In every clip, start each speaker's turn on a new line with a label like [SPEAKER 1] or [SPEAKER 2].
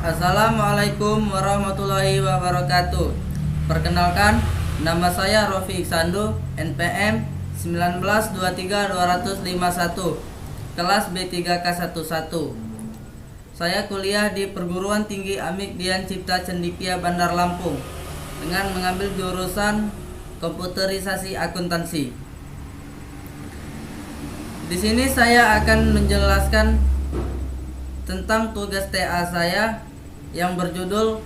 [SPEAKER 1] Assalamualaikum warahmatullahi wabarakatuh. Perkenalkan, nama saya Rofi Iksandu, NPM 1923251, kelas B3K11. Saya kuliah di Perguruan Tinggi Amik Dian Cipta Cendikia Bandar Lampung dengan mengambil jurusan komputerisasi akuntansi. Di sini saya akan menjelaskan tentang tugas TA saya yang berjudul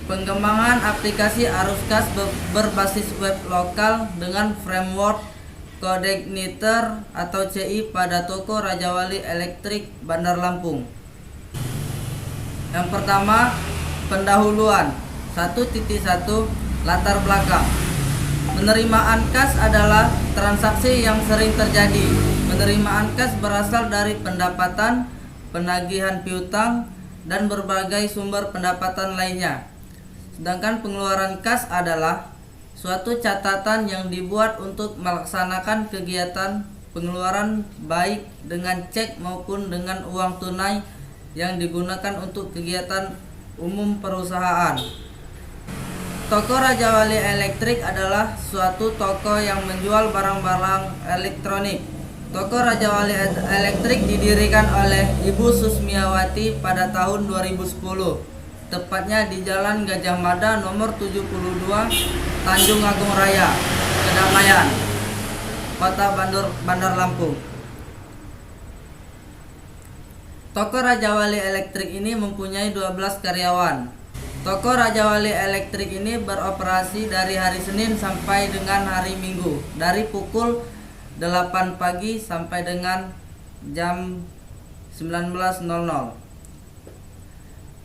[SPEAKER 1] pengembangan aplikasi arus kas berbasis web lokal dengan framework Codeigniter atau CI pada toko Raja Wali Elektrik Bandar Lampung. Yang pertama, pendahuluan 1.1 latar belakang. Penerimaan kas adalah transaksi yang sering terjadi. Penerimaan kas berasal dari pendapatan, penagihan piutang, dan berbagai sumber pendapatan lainnya. Sedangkan pengeluaran kas adalah suatu catatan yang dibuat untuk melaksanakan kegiatan pengeluaran baik dengan cek maupun dengan uang tunai yang digunakan untuk kegiatan umum perusahaan. Toko Raja Wali Elektrik adalah suatu toko yang menjual barang-barang elektronik. Toko Raja Wali Elektrik didirikan oleh Ibu Susmiawati pada tahun 2010, tepatnya di Jalan Gajah Mada nomor 72, Tanjung Agung Raya, Kedamaian, Kota Bandar Lampung. Toko Raja Wali Elektrik ini mempunyai 12 karyawan. Toko Raja Wali Elektrik ini beroperasi dari hari Senin sampai dengan hari Minggu, dari pukul 8 pagi sampai dengan jam 19.00.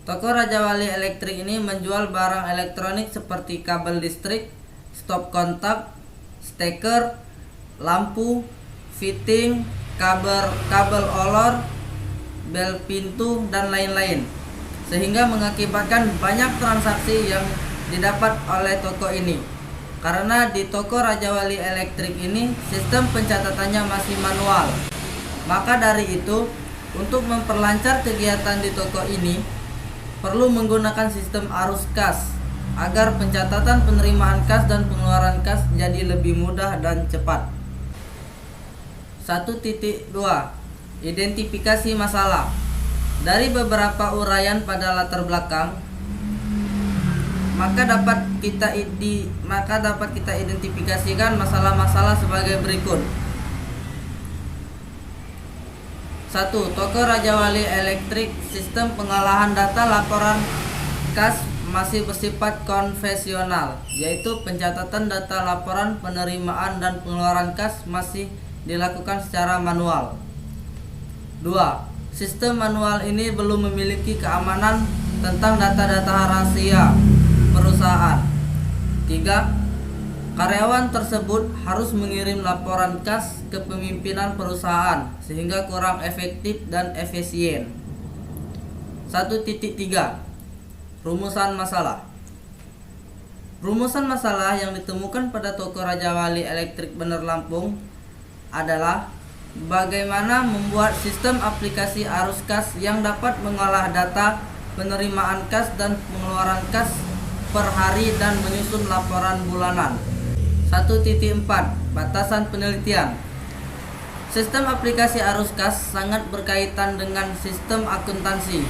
[SPEAKER 1] Toko Raja Wali Elektrik ini menjual barang elektronik seperti kabel listrik, stop kontak, steker, lampu, fitting, kabel olor, bel pintu, dan lain-lain, sehingga mengakibatkan banyak transaksi yang didapat oleh toko ini. Karena di toko Raja Wali Elektrik ini sistem pencatatannya masih manual. Maka dari itu, untuk memperlancar kegiatan di toko ini perlu menggunakan sistem arus kas agar pencatatan penerimaan kas dan pengeluaran kas jadi lebih mudah dan cepat. 1.2 Identifikasi masalah. Dari beberapa uraian pada latar belakang, maka dapat kita identifikasikan masalah-masalah sebagai berikut. 1. Toko Raja Wali Elektrik, sistem pengolahan data laporan kas masih bersifat konvensional, yaitu pencatatan data laporan penerimaan dan pengeluaran kas masih dilakukan secara manual. 2. Sistem manual ini belum memiliki keamanan tentang data-data rahasia perusahaan. 3. Karyawan tersebut harus mengirim laporan kas ke pemimpinan perusahaan sehingga kurang efektif dan efisien. 1.3 Rumusan masalah. Rumusan masalah yang ditemukan pada toko Raja Wali Elektrik Bandar Lampung adalah bagaimana membuat sistem aplikasi arus kas yang dapat mengolah data penerimaan kas dan pengeluaran kas per hari dan menyusun laporan bulanan. 1.4 Batasan penelitian. Sistem aplikasi arus kas sangat berkaitan dengan sistem akuntansi.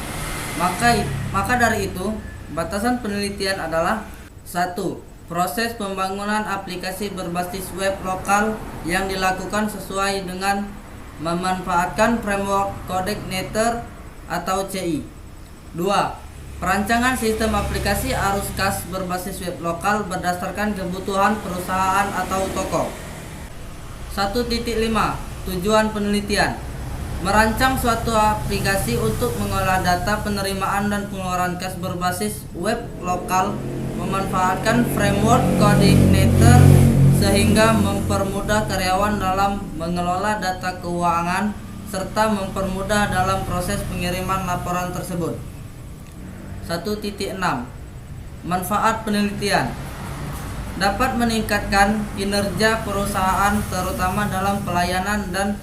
[SPEAKER 1] Maka dari itu, batasan penelitian adalah 1. Proses pembangunan aplikasi berbasis web lokal yang dilakukan sesuai dengan memanfaatkan framework Codeigniter atau CI. 2. Perancangan sistem aplikasi arus kas berbasis web lokal berdasarkan kebutuhan perusahaan atau toko. 1.5 Tujuan penelitian. Merancang suatu aplikasi untuk mengolah data penerimaan dan pengeluaran kas berbasis web lokal memanfaatkan framework Codeigniter sehingga mempermudah karyawan dalam mengelola data keuangan serta mempermudah dalam proses pengiriman laporan tersebut. 1.6 Manfaat penelitian. Dapat meningkatkan kinerja perusahaan terutama dalam pelayanan dan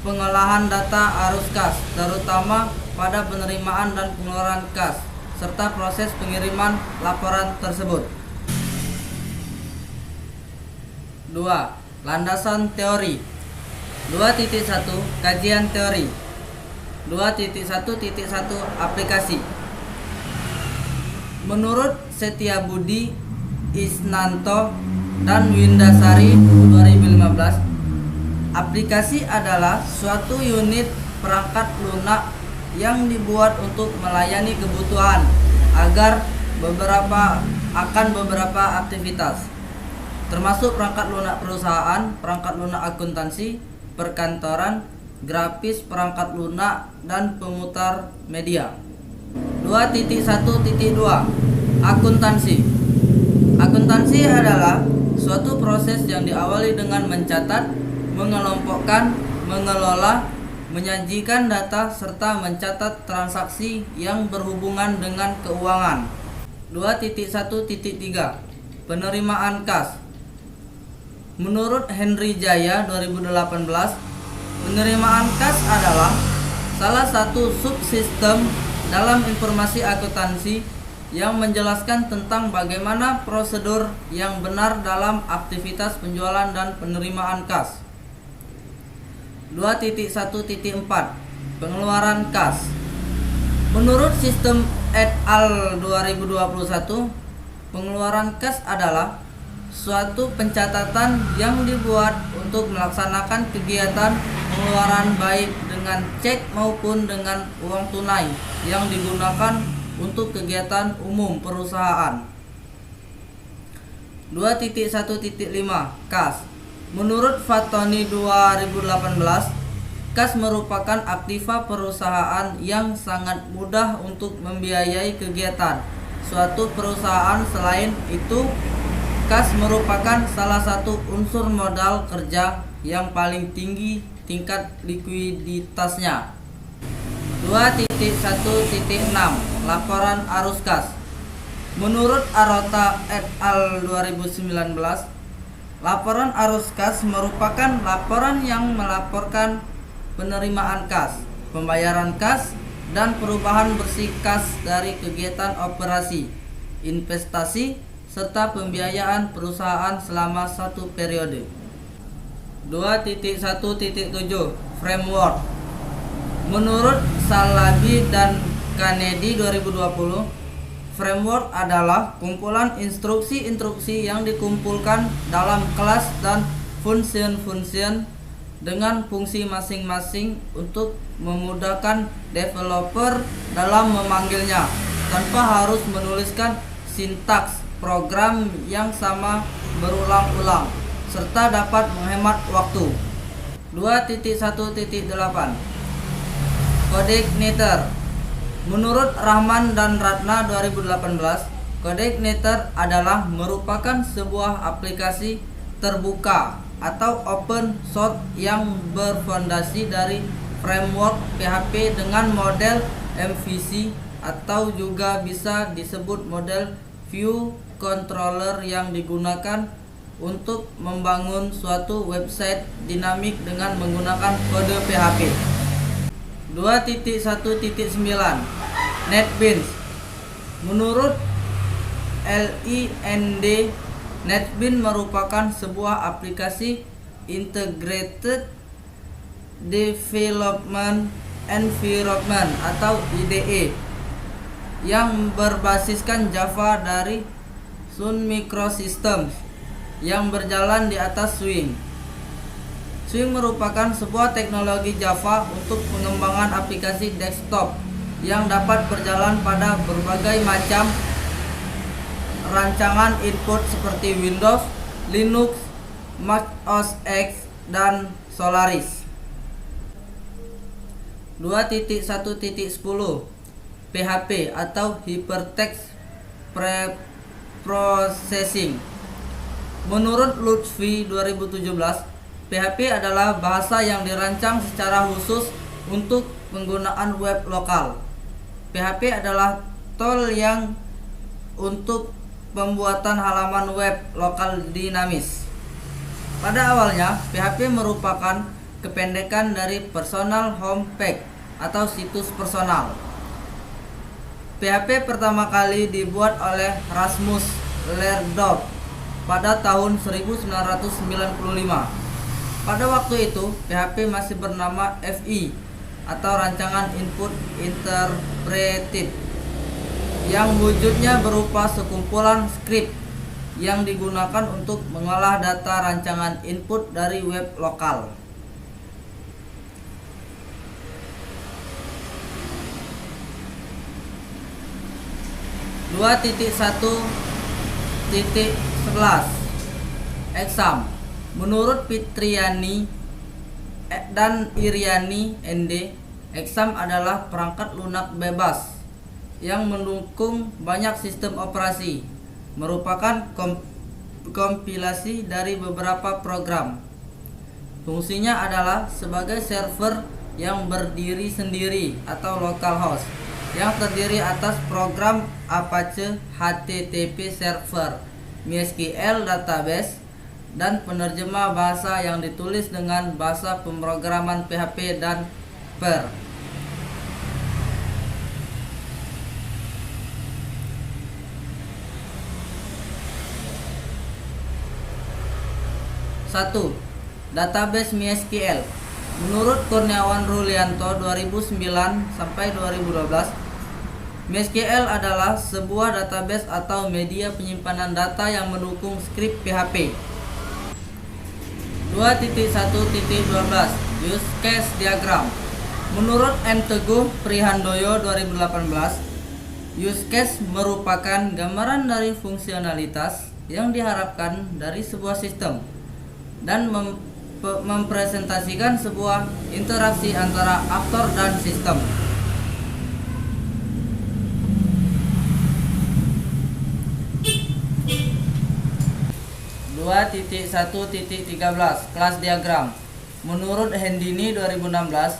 [SPEAKER 1] pengolahan data arus kas, terutama pada penerimaan dan pengeluaran kas, serta proses pengiriman laporan tersebut. 2. Landasan teori. 2.1 Kajian teori. 2.1.1 Aplikasi. Menurut Setiabudi Isnanto dan Windasari 2015, aplikasi adalah suatu unit perangkat lunak yang dibuat untuk melayani kebutuhan beberapa aktivitas, termasuk perangkat lunak perusahaan, perangkat lunak akuntansi, perkantoran, grafis, perangkat lunak, dan pemutar media. 2.1.2 Akuntansi. Akuntansi adalah suatu proses yang diawali dengan mencatat, mengelompokkan, mengelola, menyajikan data, serta mencatat transaksi yang berhubungan dengan keuangan. 2.1.3 Penerimaan kas. Menurut Henry Jaya 2018, penerimaan kas adalah salah satu subsistem dalam informasi akuntansi yang menjelaskan tentang bagaimana prosedur yang benar dalam aktivitas penjualan dan penerimaan kas. 2.1.4 Pengeluaran kas. Menurut sistem et al. 2021, pengeluaran kas adalah suatu pencatatan yang dibuat untuk melaksanakan kegiatan pengeluaran baik dengan cek maupun dengan uang tunai yang digunakan untuk kegiatan umum perusahaan. 2.1.5 Kas. Menurut Fatoni 2018, kas merupakan aktiva perusahaan yang sangat mudah untuk membiayai kegiatan suatu perusahaan. Selain itu, kas merupakan salah satu unsur modal kerja yang paling tinggi tingkat likuiditasnya. 2.1.6 Laporan arus kas. Menurut Arota et al. 2019, laporan arus kas merupakan laporan yang melaporkan penerimaan kas, pembayaran kas, dan perubahan bersih kas dari kegiatan operasi, investasi, serta pembiayaan perusahaan selama satu periode. 2.1.7 Framework. Menurut Salabi dan Kennedy 2020, framework adalah kumpulan instruksi-instruksi yang dikumpulkan dalam kelas dan function-function dengan fungsi masing-masing untuk memudahkan developer dalam memanggilnya tanpa harus menuliskan sintaks program yang sama berulang-ulang, serta dapat menghemat waktu. 2.1.8 Codeignator. Menurut Rahman dan Ratna 2018, Codeignator adalah merupakan sebuah aplikasi terbuka atau open source yang berfondasi dari framework PHP dengan model MVC atau juga bisa disebut model view controller yang digunakan untuk membangun suatu website dinamik dengan menggunakan kode PHP. 2.1.9 NetBeans. Menurut LIND, NetBeans merupakan sebuah aplikasi Integrated Development Environment atau IDE yang berbasiskan Java dari Sun Microsystems yang berjalan di atas Swing. Swing merupakan sebuah teknologi Java untuk pengembangan aplikasi desktop yang dapat berjalan pada berbagai macam rancangan input seperti Windows, Linux, Mac OS X, dan Solaris. 2.1.10 PHP atau Hypertext Preprocessing. Menurut Lutfi 2017, PHP adalah bahasa yang dirancang secara khusus untuk penggunaan web lokal. PHP adalah tool yang untuk pembuatan halaman web lokal dinamis. Pada awalnya, PHP merupakan kependekan dari Personal Home Pack atau situs personal. PHP pertama kali dibuat oleh Rasmus Lerdorf pada tahun 1995. Pada waktu itu, PHP masih bernama FI atau Rancangan Input Interpreted, yang wujudnya berupa sekumpulan skrip yang digunakan untuk mengolah data rancangan input dari web lokal. Exam. Menurut Fitriani dan Iriani ND, Exam adalah perangkat lunak bebas yang mendukung banyak sistem operasi, merupakan kompilasi dari beberapa program. Fungsinya adalah sebagai server yang berdiri sendiri atau localhost yang terdiri atas program Apache HTTP server, MySQL database, dan penerjemah bahasa yang ditulis dengan bahasa pemrograman PHP dan Perl. Satu, database MySQL. Menurut Kurniawan Rulianto 2009 sampai 2012, MySQL adalah sebuah database atau media penyimpanan data yang mendukung skrip PHP. 2.1.12 Use Case Diagram. Menurut M. Teguh Prihandoyo 2018, use case merupakan gambaran dari fungsionalitas yang diharapkan dari sebuah sistem dan mempresentasikan sebuah interaksi antara aktor dan sistem. Kelas diagram. Menurut Hendini 2016,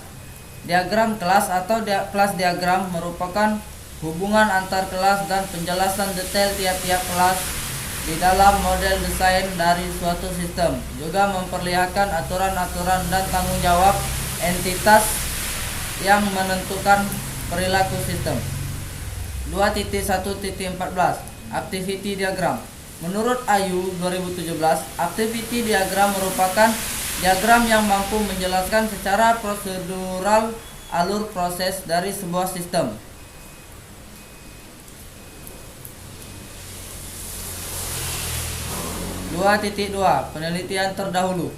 [SPEAKER 1] diagram kelas atau kelas diagram merupakan hubungan antar kelas dan penjelasan detail tiap-tiap kelas di dalam model desain dari suatu sistem, juga memperlihatkan aturan-aturan dan tanggung jawab entitas yang menentukan perilaku sistem. 2.1.14 Activity Diagram. Menurut Ayu 2017, activity diagram merupakan diagram yang mampu menjelaskan secara prosedural alur proses dari sebuah sistem. 2.2 Penelitian terdahulu.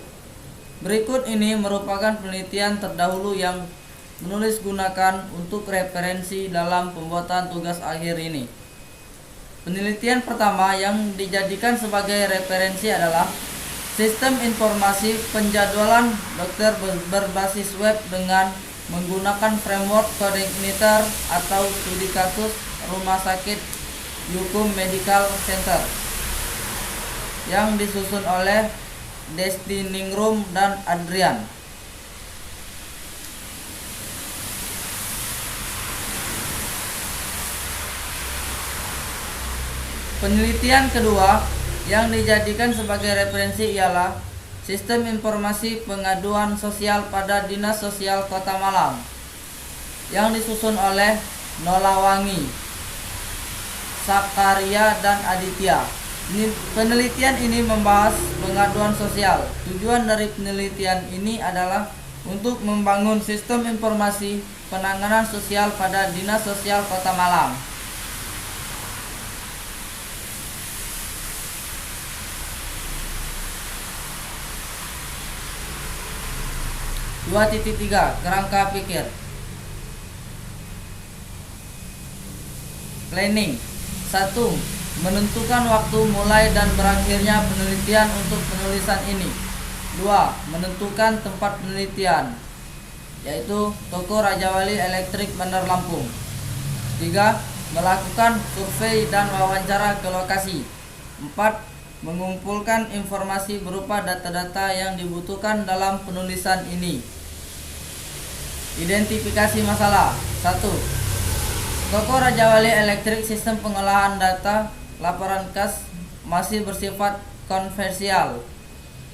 [SPEAKER 1] Berikut ini merupakan penelitian terdahulu yang menulis gunakan untuk referensi dalam pembuatan tugas akhir ini. Penelitian pertama yang dijadikan sebagai referensi adalah sistem informasi penjadwalan dokter berbasis web dengan menggunakan framework Coordinator atau studi kasus Rumah Sakit Yukum Medical Center yang disusun oleh Desti Ningrum dan Adrian. Penelitian kedua yang dijadikan sebagai referensi ialah Sistem Informasi Pengaduan Sosial pada Dinas Sosial Kota Malang yang disusun oleh Nolawangi, Sakaria, dan Aditya. Penelitian ini membahas pengaduan sosial. Tujuan dari penelitian ini adalah untuk membangun sistem informasi penanganan sosial pada Dinas Sosial Kota Malang. 2.3 Kerangka pikir. Planning. 1. Menentukan waktu mulai dan berakhirnya penelitian untuk penulisan ini. 2. Menentukan tempat penelitian, yaitu Toko Rajawali Elektrik Bandar Lampung. 3. Melakukan survei dan wawancara ke lokasi. 4. Mengumpulkan informasi berupa data-data yang dibutuhkan dalam penulisan ini. Identifikasi masalah. 1. Toko Rajawali Elektrik sistem pengolahan data laporan kas masih bersifat konvensional,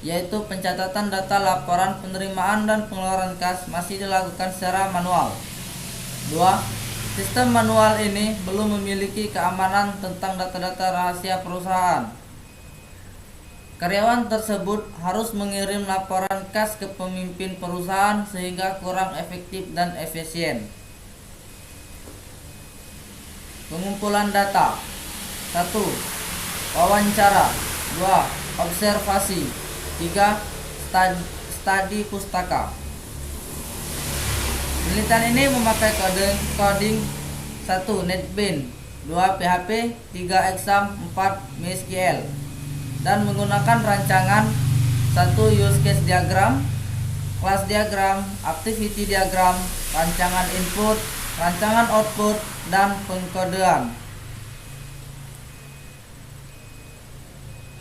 [SPEAKER 1] yaitu pencatatan data laporan penerimaan dan pengeluaran kas masih dilakukan secara manual. 2. Sistem manual ini belum memiliki keamanan tentang data-data rahasia perusahaan. Karyawan tersebut harus mengirim laporan kas ke pemimpin perusahaan sehingga kurang efektif dan efisien. Pengumpulan data. 1. Wawancara. 2. Observasi. 3. Studi pustaka. Penelitian ini memakai coding 1. NetBeans, 2. PHP, 3. Exam, 4. MySQL, dan menggunakan rancangan 1. Use case diagram, class diagram, activity diagram, rancangan input, rancangan output, dan pengkodean.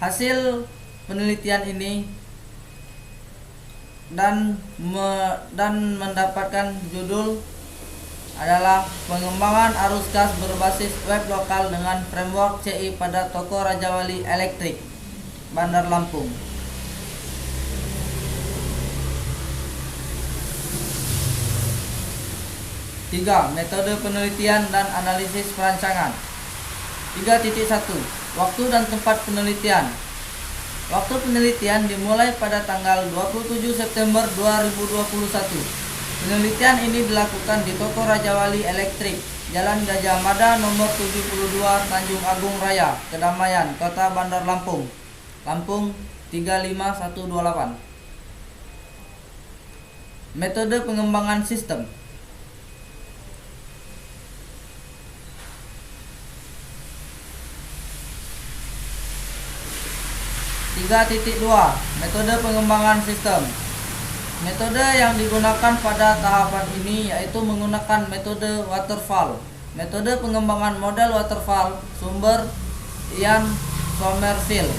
[SPEAKER 1] Hasil penelitian ini dan mendapatkan judul adalah pengembangan arus gas berbasis web lokal dengan framework CI pada toko Rajawali Elektrik, Bandar Lampung. Tiga, metode penelitian dan analisis perancangan. 3.1. Waktu dan tempat penelitian. Waktu penelitian dimulai pada tanggal 27 September 2021. Penelitian ini dilakukan di toko Rajawali Elektrik, Jalan Gajah Mada nomor 72, Tanjung Agung Raya, Kedamaian, Kota Bandar Lampung, Lampung 35128. Metode pengembangan sistem. 3.2. Metode pengembangan sistem. Metode yang digunakan pada tahapan ini yaitu menggunakan metode waterfall. Metode pengembangan model waterfall, sumber Ian Somerville.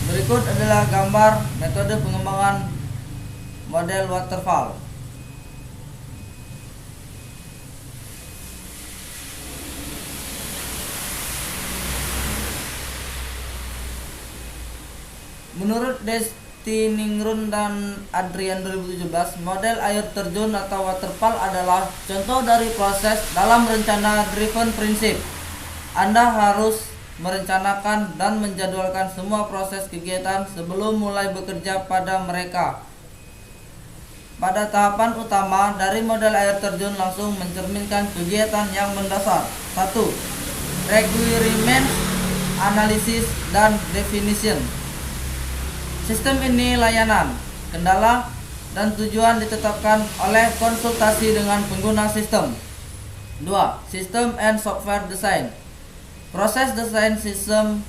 [SPEAKER 1] Berikut adalah gambar metode pengembangan model waterfall. Menurut Destiningrum dan Adrian 2017, model air terjun atau waterfall adalah contoh dari proses dalam rencana driven prinsip. Anda harus merencanakan dan menjadwalkan semua proses kegiatan sebelum mulai bekerja pada mereka. Pada tahapan utama dari model air terjun langsung mencerminkan kegiatan yang mendasar. 1. Requirement Analysis dan Definition. Sistem ini layanan, kendala, dan tujuan ditetapkan oleh konsultasi dengan pengguna sistem. 2. System and Software Design. Proses desain sistem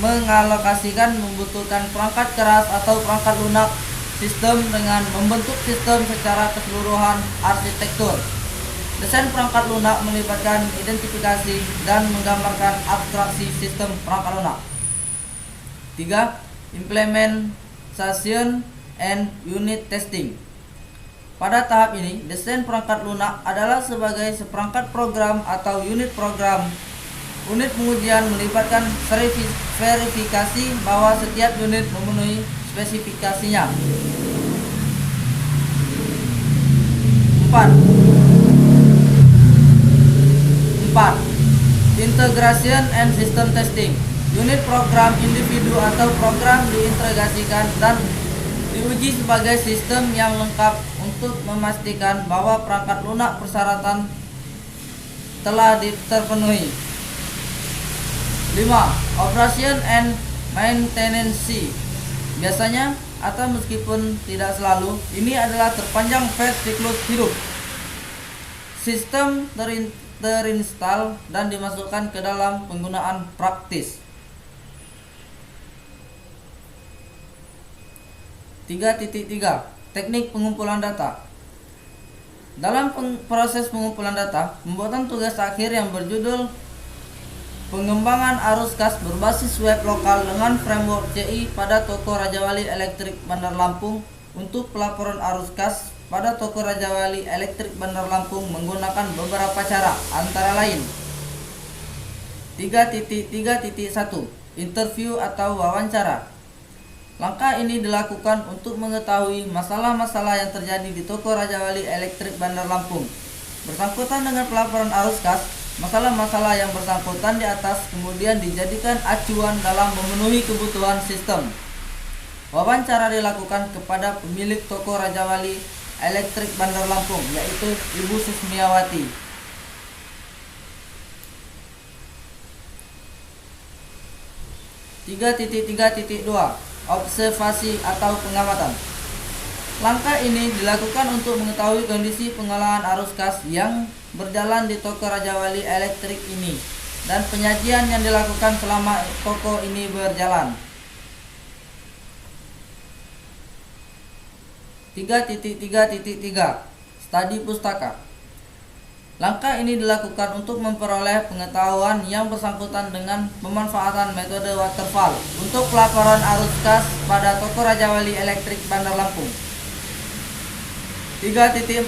[SPEAKER 1] mengalokasikan membutuhkan perangkat keras atau perangkat lunak sistem dengan membentuk sistem secara keseluruhan arsitektur. Desain perangkat lunak melibatkan identifikasi dan menggambarkan abstraksi sistem perangkat lunak. 3. Implementation and Unit Testing. Pada tahap ini, desain perangkat lunak adalah sebagai seperangkat program atau unit program. Unit pengujian melibatkan verifikasi bahwa setiap unit memenuhi spesifikasinya. 4. Integration and System Testing. Unit program individu atau program diintegrasikan dan diuji sebagai sistem yang lengkap untuk memastikan bahwa perangkat lunak persyaratan telah terpenuhi. 5. Operation and Maintenance. Biasanya atau meskipun tidak selalu, ini adalah terpanjang phase siklus hidup. Sistem terinstall dan dimasukkan ke dalam penggunaan praktis. 3.3. Teknik pengumpulan data. Dalam proses pengumpulan data, pembuatan tugas akhir yang berjudul pengembangan arus gas berbasis web lokal dengan framework CI pada toko Rajawali Elektrik Bandar Lampung untuk pelaporan arus gas pada toko Rajawali Elektrik Bandar Lampung menggunakan beberapa cara, antara lain 3.3.1. Interview atau wawancara. Langkah ini dilakukan untuk mengetahui masalah-masalah yang terjadi di toko Raja Wali Elektrik Bandar Lampung bersangkutan dengan pelaporan arus kas. Masalah-masalah yang bersangkutan di atas kemudian dijadikan acuan dalam memenuhi kebutuhan sistem. Wawancara dilakukan kepada pemilik toko Raja Wali Elektrik Bandar Lampung, yaitu Ibu Susmiawati. 3.3.2 Observasi atau pengamatan. Langkah ini dilakukan untuk mengetahui kondisi pengolahan arus kas yang berjalan di toko Raja Wali Elektrik ini dan penyajian yang dilakukan selama toko ini berjalan. 3.3.3 Studi pustaka. Langkah ini dilakukan untuk memperoleh pengetahuan yang bersangkutan dengan pemanfaatan metode waterfall untuk pelaporan arus kas pada toko Raja Wali Elektrik Bandar Lampung. 3.4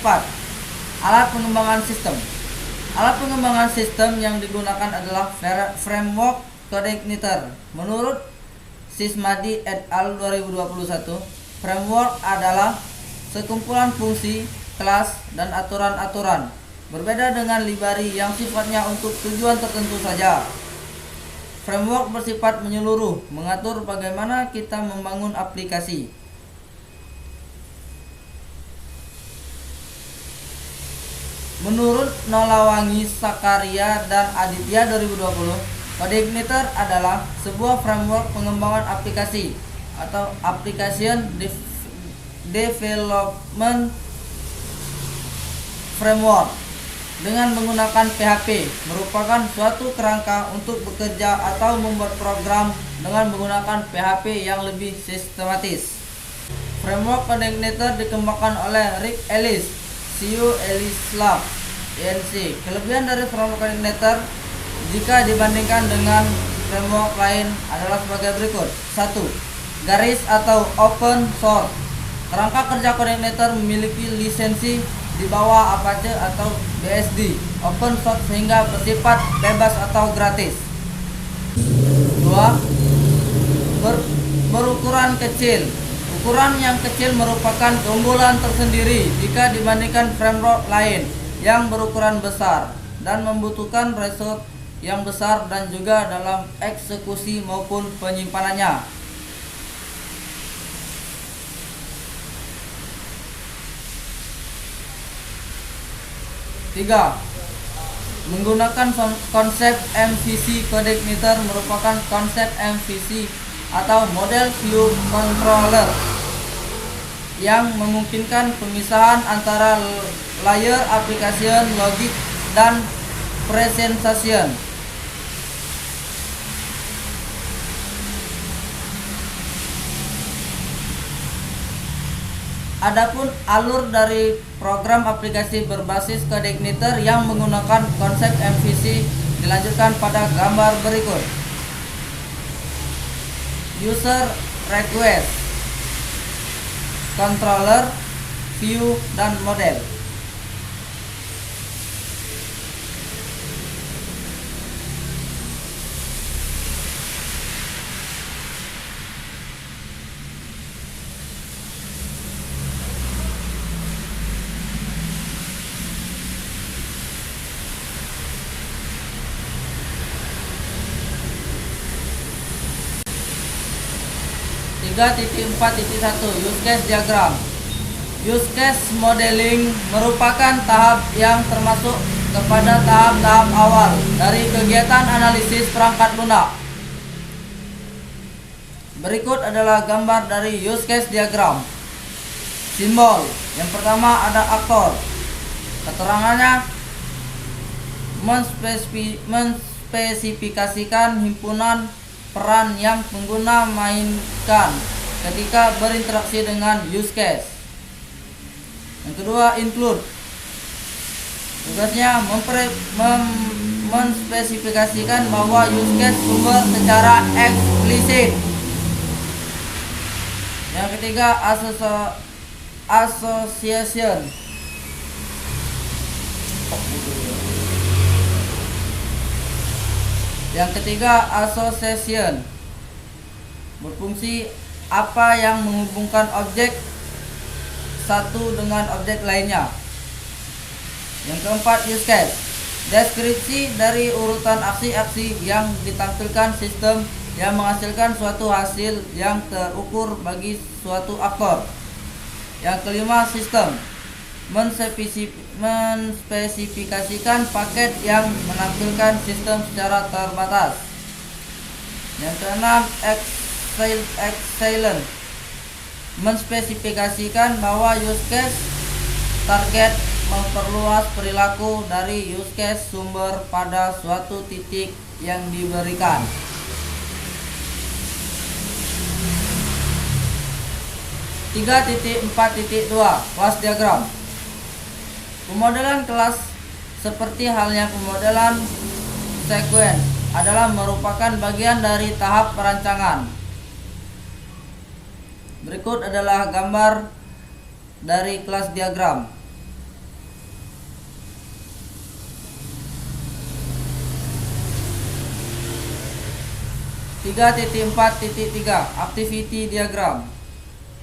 [SPEAKER 1] Alat pengembangan sistem. Alat pengembangan sistem yang digunakan adalah framework coordinator. Menurut Sismadi et al. 2021, framework adalah sekumpulan fungsi, kelas, dan aturan-aturan. Berbeda dengan library yang sifatnya untuk tujuan tertentu saja. Framework bersifat menyeluruh, mengatur bagaimana kita membangun aplikasi. Menurut Nolawangi, Sakaria, dan Aditya 2020, Coordinator adalah sebuah framework pengembangan aplikasi atau application development framework dengan menggunakan PHP, merupakan suatu kerangka untuk bekerja atau membuat program dengan menggunakan PHP yang lebih sistematis. Framework Coordinator dikembangkan oleh Rick Ellis, CEO Ellis Lab, INC. Kelebihan dari Framework Coordinator jika dibandingkan dengan framework lain adalah sebagai berikut. 1. Garis atau open source. Kerangka kerja Coordinator memiliki lisensi di bawah Apache atau BSD open source sehingga bersifat bebas atau gratis. 2. Berukuran kecil. Ukuran yang kecil merupakan keunggulan tersendiri jika dibandingkan framework lain yang berukuran besar dan membutuhkan resource yang besar dan juga dalam eksekusi maupun penyimpanannya. 3. Menggunakan konsep MVC. Coordinator merupakan konsep MVC atau Model View Controller yang memungkinkan pemisahan antara layer application, logic, dan presentation. Adapun alur dari program aplikasi berbasis Coordinator yang menggunakan konsep MVC dilanjutkan pada gambar berikut. User request, controller, view, dan model. Tiga 4.1 Use case diagram. Use case modeling merupakan tahap yang termasuk kepada tahap-tahap awal dari kegiatan analisis perangkat lunak. Berikut asuh gambar dari use case diagram. Simbol. Yang pertama ada aktor. Keterangannya menspesifikasikan himpunan peran yang pengguna mainkan ketika berinteraksi dengan use case. Yang kedua, include. Tugasnya menspesifikasikan bahwa use case sumber secara eksplisit. Yang ketiga, association. Yang ketiga, association berfungsi apa yang menghubungkan objek satu dengan objek lainnya. Yang keempat, use case. Deskripsi dari urutan aksi-aksi yang ditampilkan sistem yang menghasilkan suatu hasil yang terukur bagi suatu aktor. Yang kelima, sistem. Menspesifikasikan paket yang menampilkan sistem secara terbatas. Yang keenam, excellent. Menspesifikasikan bahwa use case target memperluas perilaku dari use case sumber pada suatu titik yang diberikan. Tiga titik 4.2 Kelas diagram. Pemodelan kelas seperti halnya pemodelan sequence adalah merupakan bagian dari tahap perancangan. Berikut adalah gambar dari kelas diagram. Tiga titik 4.3 Activity diagram.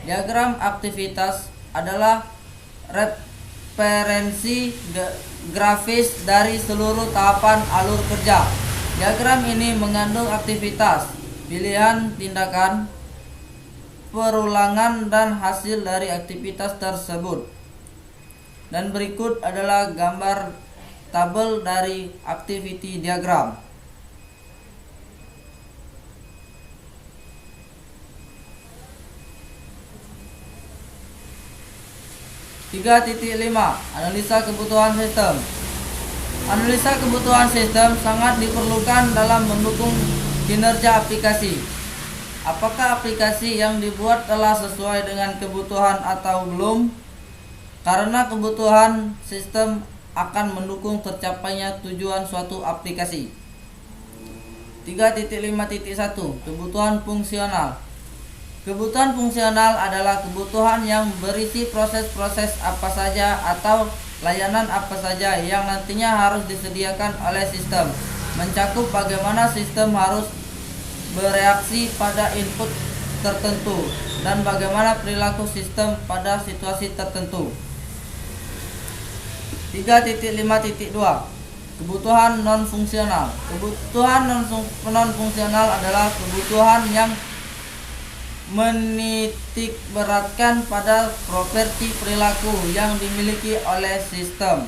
[SPEAKER 1] Diagram aktivitas adalah referensi grafis dari seluruh tahapan alur kerja. Diagram ini mengandung aktivitas, pilihan tindakan, perulangan, dan hasil dari aktivitas tersebut. Dan berikut adalah gambar tabel dari activity diagram. Tiga titik 5 Analisa kebutuhan sistem. Analisa kebutuhan sistem sangat diperlukan dalam mendukung kinerja aplikasi. Apakah aplikasi yang dibuat telah sesuai dengan kebutuhan atau belum? Karena kebutuhan sistem akan mendukung tercapainya tujuan suatu aplikasi. 3.5.1 Kebutuhan fungsional. Kebutuhan fungsional adalah kebutuhan yang berisi proses-proses apa saja atau layanan apa saja yang nantinya harus disediakan oleh sistem. Mencakup bagaimana sistem harus bereaksi pada input tertentu dan bagaimana perilaku sistem pada situasi tertentu. 3.5.2 Kebutuhan non-fungsional. Kebutuhan non-fungsional adalah kebutuhan yang menitik beratkan pada properti perilaku yang dimiliki oleh sistem.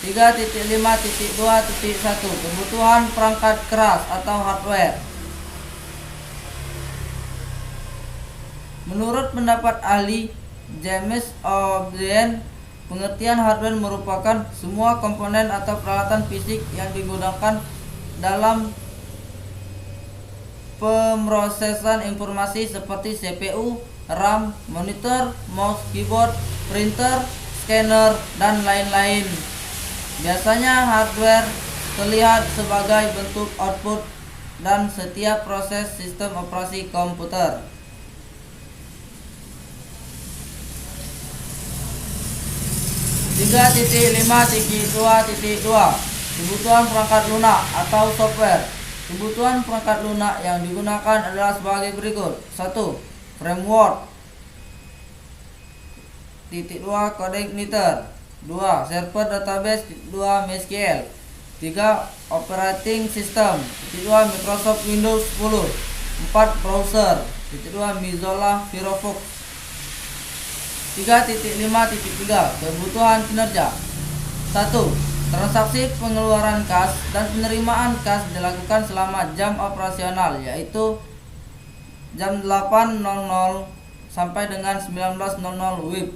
[SPEAKER 1] 3.5.2.1 Kebutuhan perangkat keras atau hardware. Menurut pendapat ahli James O'Brien, pengertian hardware merupakan semua komponen atau peralatan fisik yang digunakan dalam pemrosesan informasi seperti CPU, RAM, monitor, mouse, keyboard, printer, scanner, dan lain-lain. Biasanya hardware terlihat sebagai bentuk output dan setiap proses sistem operasi komputer. Tiga titik 5.2.2 Kebutuhan perangkat lunak atau software. Kebutuhan perangkat lunak yang digunakan adalah sebagai berikut. 1. Framework. 2. Codec meter. 2. Server database. 2. MySQL. 3. Operating system. 2. Microsoft Windows 10. 4. Browser. 2. Mozilla Firefox. 3.5.3 Kebutuhan kinerja. 1. Transaksi pengeluaran kas dan penerimaan kas dilakukan selama jam operasional, yaitu jam 8.00 sampai dengan 19.00 WIB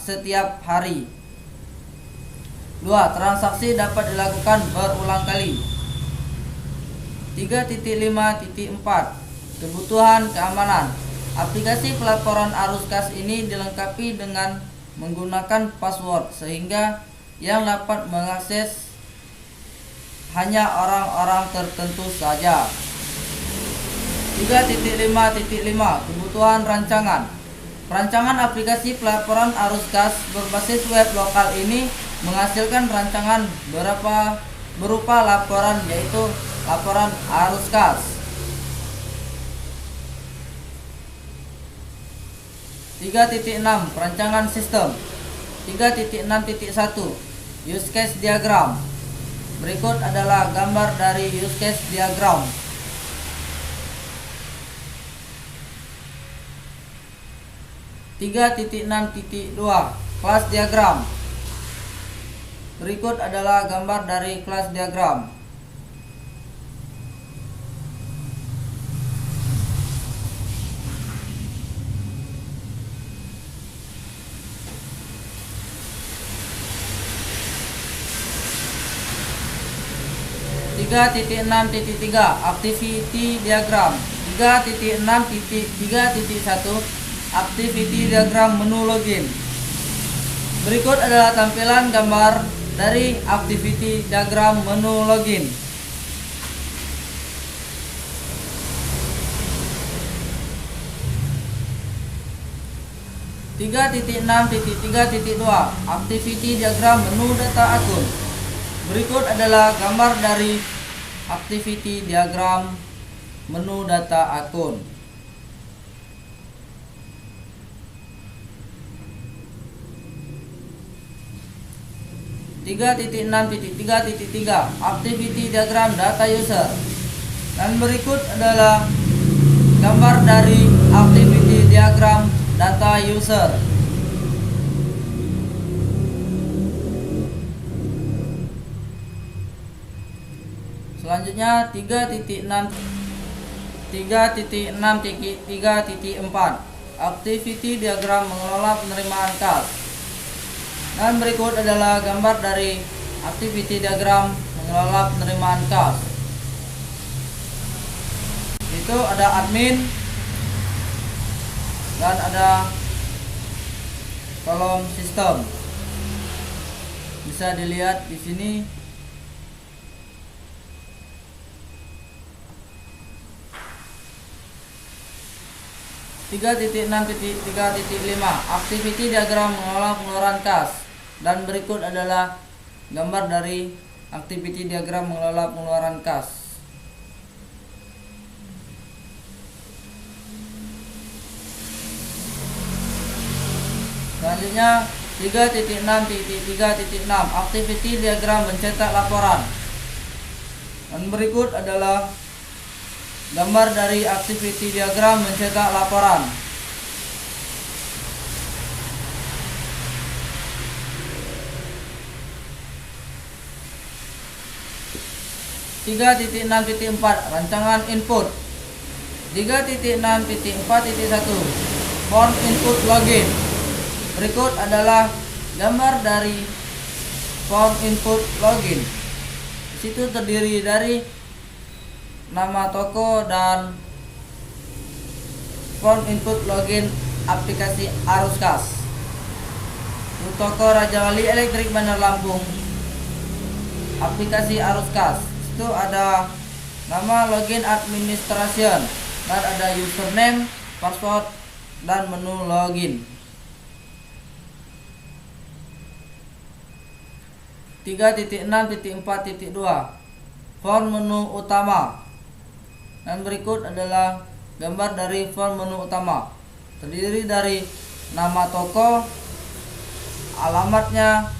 [SPEAKER 1] setiap hari. 2. Transaksi dapat dilakukan berulang kali. 3.5.4 Kebutuhan keamanan. Aplikasi pelaporan arus kas ini dilengkapi dengan menggunakan password sehingga yang dapat mengakses hanya orang-orang tertentu saja. 3.5.5 Kebutuhan rancangan. Rancangan aplikasi pelaporan arus kas berbasis web lokal ini menghasilkan rancangan berupa laporan, yaitu laporan arus kas. 3.6 Perancangan sistem. 3.6.1 Use case diagram. Berikut adalah gambar dari use case diagram. Tiga titik enam titik dua Kelas diagram. Berikut adalah gambar dari kelas diagram. Tiga titik enam titik tiga Activity diagram. 3.6.3.1 Activity diagram menu login. Berikut adalah tampilan gambar dari activity diagram menu login. Tiga titik enam titik tiga titik dua Activity diagram menu data akun. Berikut adalah gambar dari activity diagram menu data akun. 3.6.3.3 Activity diagram data user. Dan berikut adalah gambar dari activity diagram data user. Selanjutnya 3.6.3.4 Activity diagram mengelola penerimaan kas. Dan berikut adalah gambar dari activity diagram mengelola penerimaan kas. Itu ada admin dan ada kolom sistem. Bisa dilihat di sini. Tiga titik enam titik tiga titik lima Activity diagram mengelola pengeluaran kas. Dan berikut adalah gambar dari activity diagram mengelola pengeluaran kas. Selanjutnya 3.6.3.6 Activity diagram mencetak laporan. Dan berikut adalah gambar dari activity diagram mencetak laporan. 3.6.4 Rancangan input. 3.6.4.1 Form input login. Berikut adalah gambar dari form input login. Di situ terdiri dari nama toko dan form input login aplikasi arus kas. Untuk toko Raja Wali Elektrik Bandar Lampung, aplikasi arus kas. Itu ada nama, login, administration, dan ada username, password, dan menu login. 3.6.4.2 Form menu utama. Dan berikut adalah gambar dari form menu utama. Terdiri dari nama toko, alamatnya,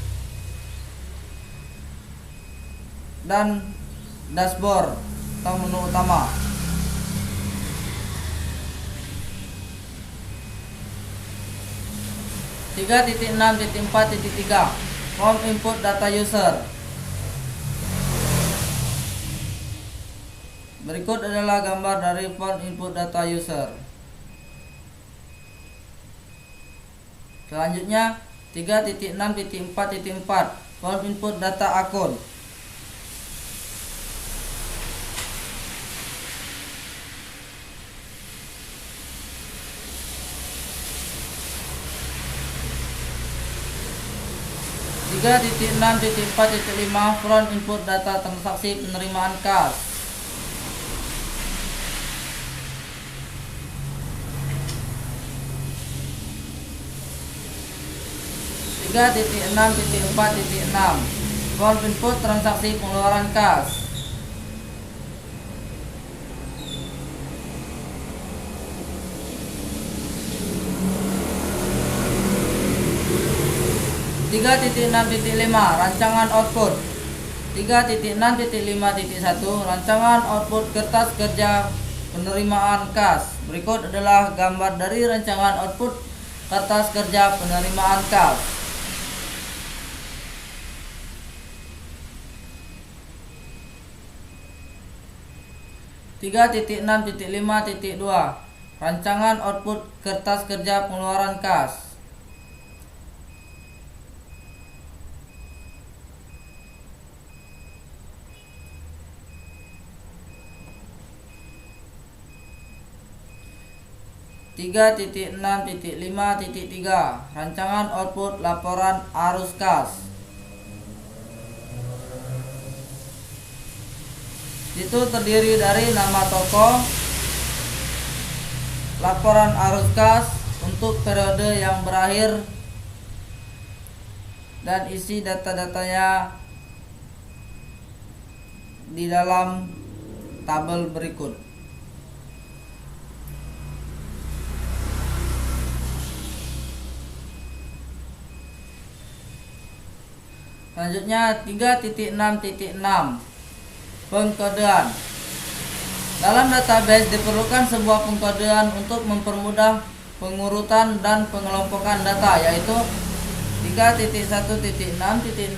[SPEAKER 1] dan dashboard atau menu utama. 3.6.4.3 Form input data user. Berikut adalah gambar dari form input data user. Selanjutnya 3.6.4.4 Form input data akun. Tiga titik 6.4.5 Front input data transaksi penerimaan kas. 3.6.4.6 Form input transaksi pengeluaran kas. 3.6.5 Rancangan output. 3.6.5.1 Rancangan output kertas kerja penerimaan kas. Berikut adalah gambar dari rancangan output kertas kerja penerimaan kas. Tiga titik 6.5.2 Rancangan output kertas kerja pengeluaran kas. Tiga titik 6.5.3 Rancangan output laporan arus kas. Itu terdiri dari nama toko, laporan arus kas untuk periode yang berakhir, dan isi data-datanya di dalam tabel berikut. Selanjutnya 3.6.6 Pengkodean. Dalam database diperlukan sebuah pengkodean untuk mempermudah pengurutan dan pengelompokan data, yaitu 3.1.6.6.1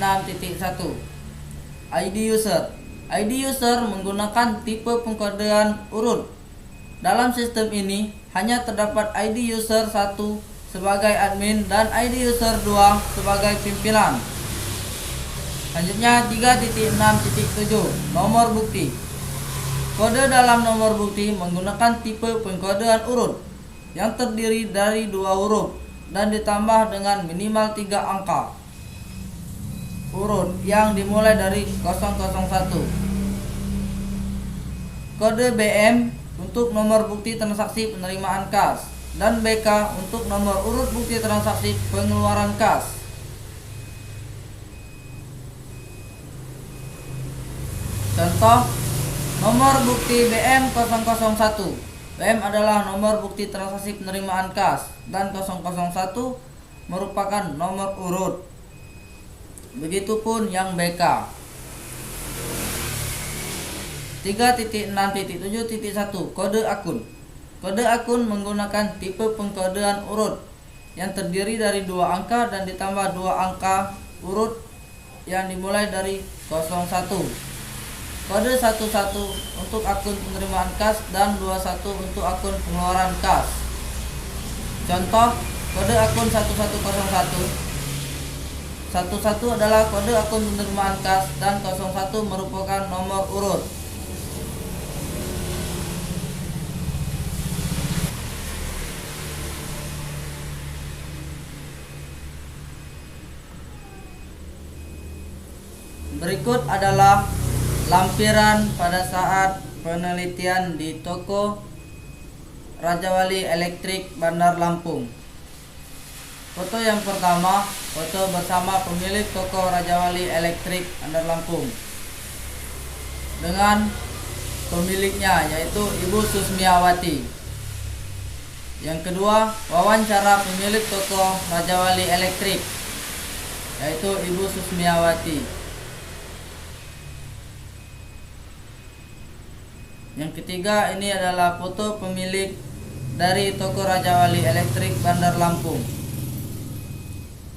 [SPEAKER 1] ID user. ID user menggunakan tipe pengkodean urut. Dalam sistem ini hanya terdapat ID user 1 sebagai admin dan ID user 2 sebagai pimpinan. Selanjutnya 3.6.7 Nomor bukti. Kode dalam nomor bukti menggunakan tipe pengkodean urut yang terdiri dari 2 huruf dan ditambah dengan minimal 3 angka urut yang dimulai dari 001. Kode BM untuk nomor bukti transaksi penerimaan kas dan BK untuk nomor urut bukti transaksi pengeluaran kas. Contoh, nomor bukti BM 001. BM adalah nomor bukti transaksi penerimaan kas dan 001 merupakan nomor urut. Begitupun yang BK. 3.6.7.1 Kode akun. Kode akun menggunakan tipe pengkodean urut yang terdiri dari 2 angka dan ditambah 2 angka urut yang dimulai dari 01. Kode 11 untuk akun penerimaan kas dan 21 untuk akun pengeluaran kas. Contoh, kode akun 1101. 11 adalah kode akun penerimaan kas dan 01 merupakan nomor urut. Berikut adalah lampiran pada saat penelitian di toko Raja Wali Elektrik Bandar Lampung. Foto yang pertama, foto bersama pemilik toko Raja Wali Elektrik Bandar Lampung dengan pemiliknya, yaitu Ibu Susmiawati. Yang kedua, wawancara pemilik toko Raja Wali Elektrik, yaitu Ibu Susmiawati. Yang ketiga, ini adalah foto pemilik dari toko Raja Wali Elektrik Bandar Lampung,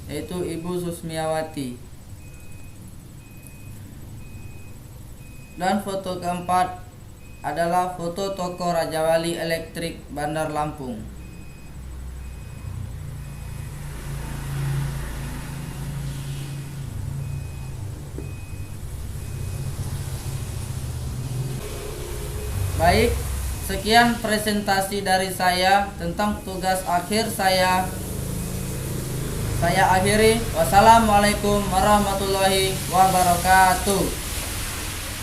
[SPEAKER 1] yaitu Ibu Susmiawati. Dan foto keempat adalah foto toko Raja Wali Elektrik Bandar Lampung. Baik, sekian presentasi dari saya tentang tugas akhir saya. Saya akhiri. Wassalamualaikum warahmatullahi wabarakatuh.